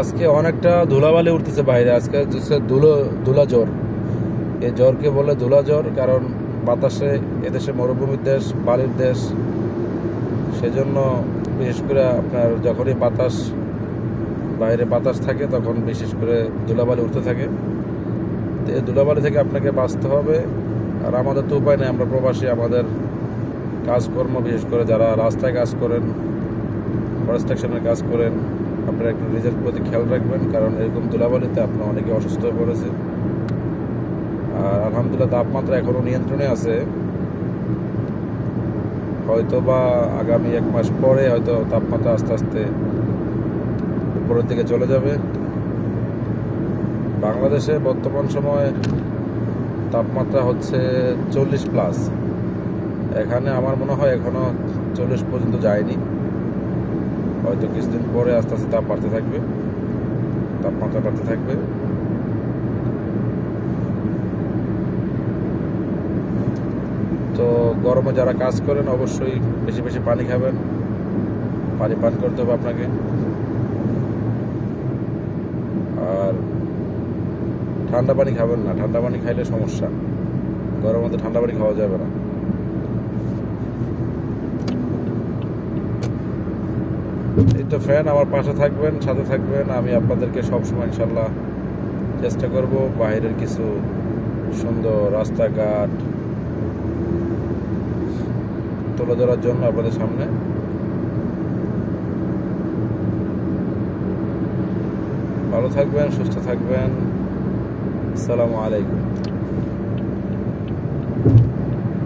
আজকে অনেকটা ধুলাবালি উঠতেছে বাইরে। আজকে হচ্ছে ধুলা জ্বর। এই জ্বরকে বলে ধুলা জ্বর, কারণ বাতাসে, এদেশে মরুভূমির দেশ, বালির দেশ। সেজন্য বিশেষ করে আপনার যখনই বাইরে বাতাস থাকে, তখন বিশেষ করে ধুলাবালি উঠতে থাকে। তো এই ধুলাবালি থেকে আপনাকে বাঁচতে হবে। আর আমাদের তো উপায় নেই, আমরা প্রবাসী। আমাদের কাজকর্ম, বিশেষ করে যারা রাস্তায় কাজ করেন, কনস্ট্রাকশনের কাজ করেন, আপনারা একটু নিজের প্রতি খেয়াল রাখবেন, কারণ এরকম ধুলাবালিতে আপনার অনেকে অসুস্থ হয়ে পড়েছে। আর আলহামদুলিল্লাহ তাপমাত্রা এখনও নিয়ন্ত্রণে আছে। হয়তো বা আগামী 1 মাস পরে হয়তো তাপমাত্রা আস্তে আস্তে উপরের দিকে চলে যাবে। বাংলাদেশে বর্তমান সময়ে তাপমাত্রা হচ্ছে 40+। এখানে আমার মনে হয় এখনো 40 পর্যন্ত যায়নি। হয়তো কিছুদিন পরে আস্তে আস্তে তাপমাত্রা বাড়তে থাকবে। তো গরমে যারা কাজ করেন অবশ্যই বেশি বেশি পানি খাবেন, পানি পান করতে হবে আপনাকে। আর ঠান্ডা পানি খাবেন না, ঠান্ডা পানি খাইলে সমস্যা। গরমের মধ্যে ঠান্ডা পানি খাওয়া যাবে না। এই তো ফ্যান, আমার পাশে থাকবেন, সাথে থাকবেন। আমি আপনাদেরকে সবসময় ইনশাল্লাহ চেষ্টা করব বাইরের কিছু সুন্দর রাস্তাঘাট তুলে ধরার জন্য আপনাদের সামনে। ভালো থাকবেন, সুস্থ থাকবেন। আসসালামু আলাইকুম।